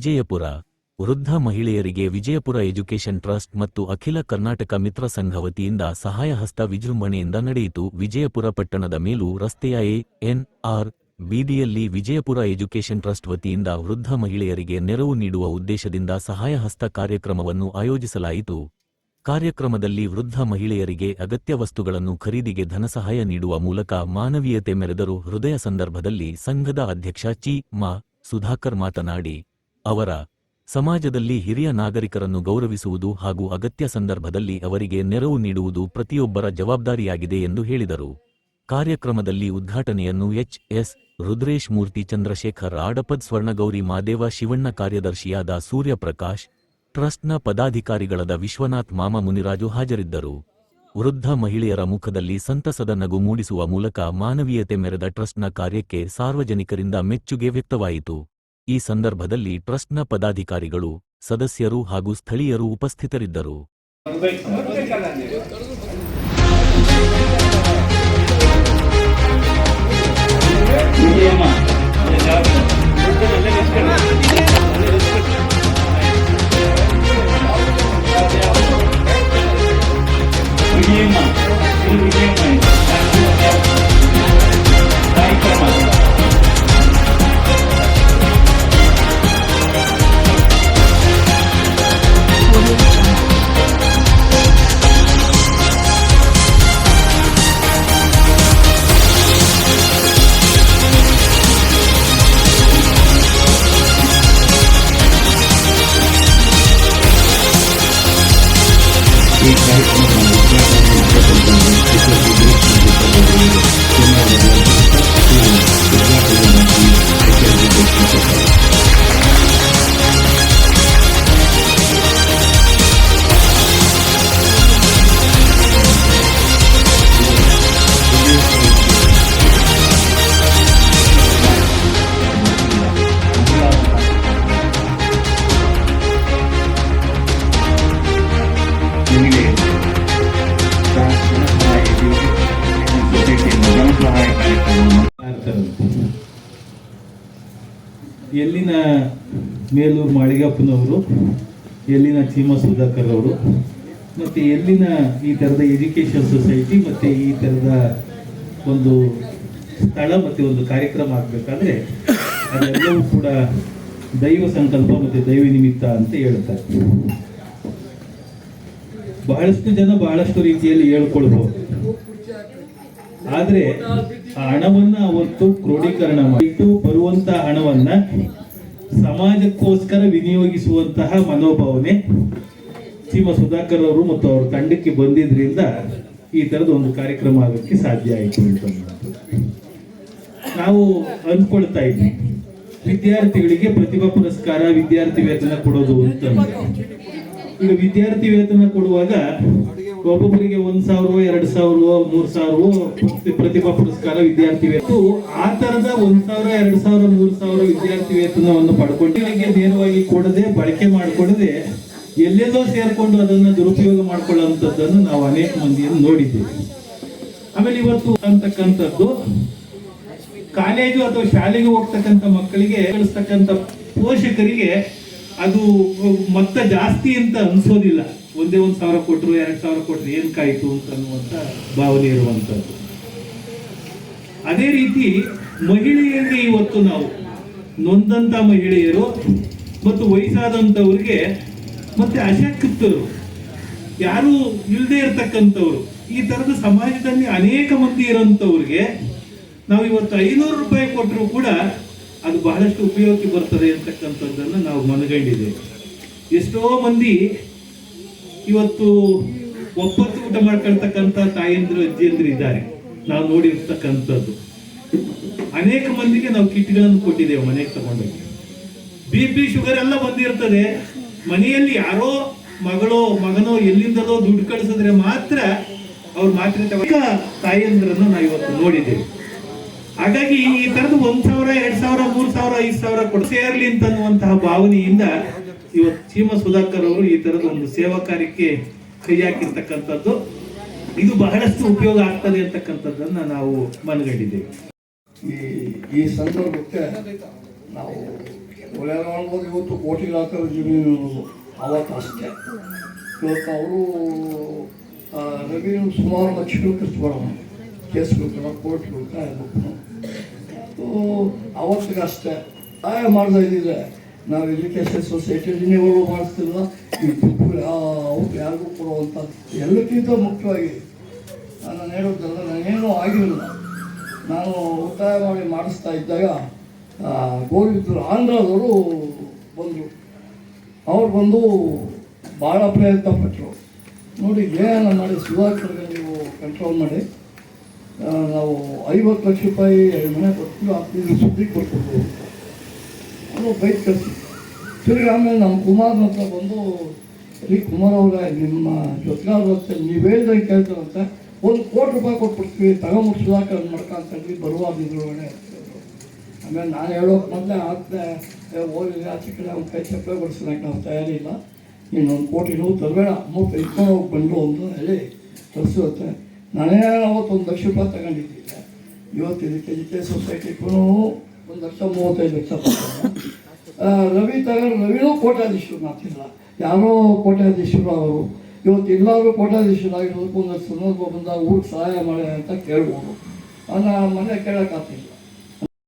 ವಿಜಯಪುರ ವೃದ್ಧ ಮಹಿಳೆಯರಿಗೆ Vijayapura education trust ಮತ್ತು ಅಖಿಲ ಕರ್ನಾಟಕ ಮಿತ್ರ ಸಂಘ ವತಿಯಿಂದ ಸಹಾಯಹಸ್ತ ವಿಜೃಂಭಣೆಯಿಂದ ನಡೆಯಿತು. ವಿಜಯಪುರ ಪಟ್ಟಣದ ಮೇಲೂ ರಸ್ತೆಯ ಎನ್.ಆರ್. ಬೀದಿಯಲ್ಲಿ ವಿಜಯಪುರ ಎಜುಕೇಷನ್ ಟ್ರಸ್ಟ್ ವತಿಯಿಂದ ವೃದ್ಧ ಮಹಿಳೆಯರಿಗೆ ನೆರವು ನೀಡುವ ಉದ್ದೇಶದಿಂದ ಸಹಾಯಹಸ್ತ ಕಾರ್ಯಕ್ರಮವನ್ನು ಆಯೋಜಿಸಲಾಯಿತು. ಕಾರ್ಯಕ್ರಮದಲ್ಲಿ ವೃದ್ಧ ಮಹಿಳೆಯರಿಗೆ ಅಗತ್ಯ ವಸ್ತುಗಳನ್ನು ಖರೀದಿಗೆ ಧನಸಹಾಯ ನೀಡುವ ಮೂಲಕ ಮಾನವೀಯತೆ ಮೆರೆದರು. ಹೃದಯ ಸಂದರ್ಭದಲ್ಲಿ ಸಂಘದ ಅಧ್ಯಕ್ಷ ಚಿ.ಮಾ. ಸುಧಾಕರ್ ಮಾತನಾಡಿ, ಅವರ ಸಮಾಜದಲ್ಲಿ ಹಿರಿಯ ನಾಗರಿಕರನ್ನು ಗೌರವಿಸುವುದು ಹಾಗೂ ಅಗತ್ಯ ಸಂದರ್ಭದಲ್ಲಿ ಅವರಿಗೆ ನೆರವು ನೀಡುವುದು ಪ್ರತಿಯೊಬ್ಬರ ಜವಾಬ್ದಾರಿಯಾಗಿದೆ ಎಂದು ಹೇಳಿದರು. ಕಾರ್ಯಕ್ರಮದಲ್ಲಿ ಉದ್ಘಾಟನೆಯನ್ನು ಎಚ್.ಎಸ್. ರುದ್ರೇಶ್ ಮೂರ್ತಿ, ಚಂದ್ರಶೇಖರ್ ಆಡಪದ್, ಸ್ವರ್ಣಗೌರಿ ಮಾದೇವ, ಶಿವಣ್ಣ, ಕಾರ್ಯದರ್ಶಿಯಾದ ಸೂರ್ಯಪ್ರಕಾಶ್, ಟ್ರಸ್ಟ್ನ ಪದಾಧಿಕಾರಿಗಳಾದ ವಿಶ್ವನಾಥ್, ಮಾಮ, ಮುನಿರಾಜು ಹಾಜರಿದ್ದರು. ವೃದ್ಧ ಮಹಿಳೆಯರ ಮುಖದಲ್ಲಿ ಸಂತಸದ ನಗು ಮೂಡಿಸುವ ಮೂಲಕ ಮಾನವೀಯತೆ ಮೆರೆದ ಟ್ರಸ್ಟ್ನ ಕಾರ್ಯಕ್ಕೆ ಸಾರ್ವಜನಿಕರಿಂದ ಮೆಚ್ಚುಗೆ ವ್ಯಕ್ತವಾಯಿತು. ಈ ಸಂದರ್ಭದಲ್ಲಿ ಟ್ರಸ್ಟ್ನ ಪದಾಧಿಕಾರಿಗಳು, ಸದಸ್ಯರು ಹಾಗೂ ಸ್ಥಳೀಯರು ಉಪಸ್ಥಿತರಿದ್ದರು. ಎಲ್ಲಿನ ಮೇಲೂರು ಮಾಳಿಗಪ್ಪನವರು, ಎಲ್ಲಿನ ಚೀಮ ಸುಧಾಕರ್ ಅವರು, ಮತ್ತು ಎಲ್ಲಿನ ಈ ಥರದ ಎಜುಕೇಷನ್ ಸೊಸೈಟಿ ಮತ್ತು ಈ ಥರದ ಒಂದು ಸ್ಥಳ ಮತ್ತು ಒಂದು ಕಾರ್ಯಕ್ರಮ ಆಗಬೇಕಾದ್ರೆ ಅದೆಲ್ಲವೂ ಕೂಡ ದೈವ ಸಂಕಲ್ಪ ಮತ್ತು ದೈವ ನಿಮಿತ್ತ ಅಂತ ಹೇಳ್ತಾರೆ. ಬಹಳಷ್ಟು ಜನ ಬಹಳಷ್ಟು ರೀತಿಯಲ್ಲಿ ಹೇಳ್ಕೊಳ್ಬಹುದು, ಆದರೆ ಆ ಹಣವನ್ನ ಅವತ್ತು ಕ್ರೋಢೀಕರಣ ಮಾಡಿಟ್ಟು ಬರುವಂತಹ ಹಣವನ್ನ ಸಮಾಜಕ್ಕೋಸ್ಕರ ವಿನಿಯೋಗಿಸುವಂತಹ ಮನೋಭಾವನೆ ಚೀಮ ಸುಧಾಕರ್ ಅವರು ಮತ್ತು ಅವರ ತಂಡಕ್ಕೆ ಬಂದಿದ್ರಿಂದ ಈ ತರದ ಒಂದು ಕಾರ್ಯಕ್ರಮ ಆಗೋಕ್ಕೆ ಸಾಧ್ಯ ಆಯಿತು ಅಂತ ನಾವು ಅಂದ್ಕೊಳ್ತಾ ಇದ್ವಿ. ವಿದ್ಯಾರ್ಥಿಗಳಿಗೆ ಪ್ರತಿಭಾ ಪುರಸ್ಕಾರ, ವಿದ್ಯಾರ್ಥಿ ವೇತನ ಕೊಡೋದು ಅಂತ. ಈಗ ವಿದ್ಯಾರ್ಥಿ ವೇತನ ಕೊಡುವಾಗ ಒಬ್ಬೊಬ್ಬರಿಗೆ 1,000, 2,000, 3,000 ಪ್ರತಿಭಾ ಪುರಸ್ಕಾರ, ವಿದ್ಯಾರ್ಥಿ ವೇತನ. ಆ ತರದ 1,000, 2,000, 3,000 ವಿದ್ಯಾರ್ಥಿ ವೇತನವನ್ನು ಪಡ್ಕೊಂಡು ನೇರವಾಗಿ ಕೊಡದೆ, ಬಳಕೆ ಮಾಡಿಕೊಡದೆ ಎಲ್ಲೆಲ್ಲೋ ಸೇರ್ಕೊಂಡು ಅದನ್ನು ದುರುಪಯೋಗ ಮಾಡ್ಕೊಳ್ಳುವಂಥದ್ದನ್ನು ನಾವು ಅನೇಕ ಮಂದಿಯನ್ನು ನೋಡಿದ್ದೇವೆ. ಆಮೇಲೆ ಇವತ್ತು ಅಂತಕ್ಕಂಥದ್ದು ಕಾಲೇಜು ಅಥವಾ ಶಾಲೆಗೆ ಹೋಗ್ತಕ್ಕಂಥ ಮಕ್ಕಳಿಗೆ ಕಳಿಸ್ತಕ್ಕಂಥ ಪೋಷಕರಿಗೆ ಅದು ಮೊತ್ತ ಜಾಸ್ತಿ ಅಂತ ಅನ್ಸೋದಿಲ್ಲ. ಒಂದೇ 1,000 ಕೊಟ್ಟರು, 2,000 ಕೊಟ್ಟರು ಏನ್ ಕಾಯ್ತು ಅಂತ ಅನ್ನುವಂಥ ಭಾವನೆ ಇರುವಂಥದ್ದು. ಅದೇ ರೀತಿ ಮಹಿಳೆಯರಿಗೆ ಇವತ್ತು ನಾವು ನೊಂದಂತ ಮಹಿಳೆಯರು ಮತ್ತು ವಯಸ್ಸಾದಂಥವ್ರಿಗೆ ಮತ್ತೆ ಅಶಕ್ತರು, ಯಾರು ಇಲ್ಲದೆ ಇರತಕ್ಕಂಥವ್ರು, ಈ ತರದ ಸಮಾಜದಲ್ಲಿ ಅನೇಕ ಮಂದಿ ಇರೋಂಥವ್ರಿಗೆ ನಾವು ಇವತ್ತು 500 ರೂಪಾಯಿ ಕೊಟ್ಟರು ಕೂಡ ಅದು ಬಹಳಷ್ಟು ಉಪಯೋಗಕ್ಕೆ ಬರ್ತದೆ ಅಂತಕ್ಕಂಥದ್ದನ್ನು ನಾವು ಮನಗಂಡಿದ್ದೇವೆ. ಎಷ್ಟೋ ಮಂದಿ ಇವತ್ತು ಒಪ್ಪತ್ತು ಊಟ ಮಾಡ್ಕೊಳ್ತಕ್ಕಂಥ ತಾಯಂದ್ರು, ಅಜ್ಜಿಯಂದ್ರು ಇದ್ದಾರೆ, ನಾವು ನೋಡಿರ್ತಕ್ಕಂಥದ್ದು. ಅನೇಕ ಮಂದಿಗೆ ನಾವು ಕಿಟ್ಗಳನ್ನು ಕೊಟ್ಟಿದ್ದೇವೆ ಮನೆಗೆ ತಗೊಂಡೋಗಿ. BP ಶುಗರ್ ಎಲ್ಲ ಬಂದಿರ್ತದೆ, ಮನೆಯಲ್ಲಿ ಯಾರೋ ಮಗನೋ ಎಲ್ಲಿಂದಲೋ ದುಡ್ಡು ಕಳಿಸಿದ್ರೆ ಮಾತ್ರ ಅವ್ರ ಮಾತ್ರ ತಾಯಂದ್ರನ್ನು ನಾವು ಇವತ್ತು ನೋಡಿದ್ದೇವೆ. ಹಾಗಾಗಿ ಈ ತರದ 1,000, 2,000, 3,000, 5,000 ಕೊಟ್ಟು ಸೇರ್ಲಿ ಅಂತನ್ನುವಂತಹ ಭಾವನೆಯಿಂದ ಇವತ್ತು ಚೀಮ ಸುಧಾಕರ್ ಅವರು ಈ ತರದ ಒಂದು ಸೇವಾ ಕಾರ್ಯಕ್ಕೆ ಕೈ ಹಾಕಿರ್ತಕ್ಕಂಥದ್ದು. ಇದು ಬಹಳಷ್ಟು ಉಪಯೋಗ ಆಗ್ತದೆ ಅಂತಕ್ಕಂಥದ್ದನ್ನ ನಾವು ಮನಗಂಡಿದ್ದೇವೆ. ಈ ಸಂದರ್ಭಕ್ಕೆ ನಾವು ಒಳ್ಳೆಯ ಮಾಡ್ಬೋದು. ಇವತ್ತು ಕೋಟಿಗಳಾಗ್ತವೆ ಜಮೀನು ಅನ್ನೋದು ಅವತ್ತು ಅಷ್ಟೇ. ಇವತ್ತು ಅವರು ರವಿನು ಸುಮಾರು ಲಕ್ಷಗಳು ಖರ್ಚು ಮಾಡೋಣ, ಕೇಸ್ಗಳು ಕೋರ್ಟ್ಗಳು ಕಾಯಬೇಕು. ಅದು ಅವತ್ತಿಗೆ ಅಷ್ಟೇ ಮಾಡ್ತಾ ಇದ್ದಿದ್ರೆ ನಾವು ಎಜುಕೇಷನ್ ಸೊಸೈಟಿಯಲ್ಲಿ ನೀವು ಮಾಡಿಸ್ತಿಲ್ಲ. ಈ ದುಡ್ಡು ಯಾರಿಗೂ ಕೊಡುವಂಥ ಎಲ್ಲಕ್ಕಿಂತ ಮುಖ್ಯವಾಗಿ ನಾನು ಹೇಳೋದಲ್ಲ, ನಾನೇನೂ ಆಗಿರಲಿಲ್ಲ. ನಾನು ಒತ್ತಾಯ ಮಾಡಿ ಮಾಡಿಸ್ತಾ ಇದ್ದಾಗ ಗೋವಿಂದರು ಆಂಧ್ರದವರು ಬಂದರು. ಅವ್ರು ಬಂದು ಭಾಳ ಪ್ರಯತ್ನ ಪಟ್ಟರು. ನೋಡಿ ಏನು ಮಾಡಿ ಸುಧಾಕರ್ಗೆ ನೀವು ಕಂಟ್ರೋಲ್ ಮಾಡಿ, ನಾವು 50 ಲಕ್ಷ ರೂಪಾಯಿ ಮನೆ ಕೊಟ್ಟು ಇದು ಸುದ್ದಿಗೆ ಕೊಟ್ಬಿಟ್ಟು ಅವರು ಬೈಕ್ ಕಳಿಸಿ. ತಿರುಗಿ ಆಮೇಲೆ ನಮ್ಮ ಕುಮಾರ್ನ ಹತ್ರ ಬಂದು, ಈ ಕುಮಾರ್ ಅವರ ನಿಮ್ಮ ಜೊತೆಗಾರರಂತೆ ನೀವು ಹೇಳ್ದಂಗೆ ಕೇಳ್ತಾರಂತೆ, 1 ಕೋಟಿ ರೂಪಾಯಿ ಕೊಟ್ಬಿಡ್ತೀವಿ, ತಗೊಂಬಿಟ್ಟು ಸುಧಾಕರ್ ಮಾಡ್ಕೊಂತಂದ್ವಿ ಬರುವಾಗ ಇದ್ರೊಳಗಡೆ. ಆಮೇಲೆ ನಾನು ಹೇಳೋಕೆ ಮೊದಲೇ ಆಗ್ತದೆ ಹೋಗಿ ಆಚೆ ಕಡೆ ಅವ್ನು ಕೈ ಚಪ್ಪಲೆ ಬಡಿಸ್ಲಿಕ್ಕೆ ನಾವು ತಯಾರಿಲ್ಲ, ನೀನು 1 ಕೋಟಿ ನೋವು ತರಬೇಡ, ಮೂರು ಇಟ್ಕೊಂಡು ಹೋಗಿ ಬಂದು ಅಂತ ಹೇಳಿ ತರಿಸುತ್ತೆ. ನಾನೇ ಅವತ್ತು 1 ಲಕ್ಷ ರೂಪಾಯಿ ತಗೊಂಡಿದ್ದಿಲ್ಲ. ಇವತ್ತು ಇದಕ್ಕೆ ಎಜುಕೇಷನ್ ಸೊಸೈಟಿಗೂ 1,35,00,000 ಕೊಡ್ತಾರೆ. ರವಿ ರವಿನೂ ಕೋಟ್ಯಾಧೀಶರು ಮಾತಿಲ್ಲ, ಯಾರೋ ಕೋಟ್ಯಾಧೀಶರು ಅವರು. ಇವತ್ತು ಎಲ್ಲರೂ ಕೋಟ್ಯಾಧೀಶರಾಗಿರೋದಕ್ಕೂ ಒಂದು ಸಂದರ್ಭ ಬಂದಾಗ ಊರಿಗೆ ಸಹಾಯ ಮಾಡಿ ಅಂತ ಕೇಳ್ಬೋದು. ನಾನು ಮನೆ ಕೇಳೋಕ್ಕಾಗ್ತಿಲ್ಲ.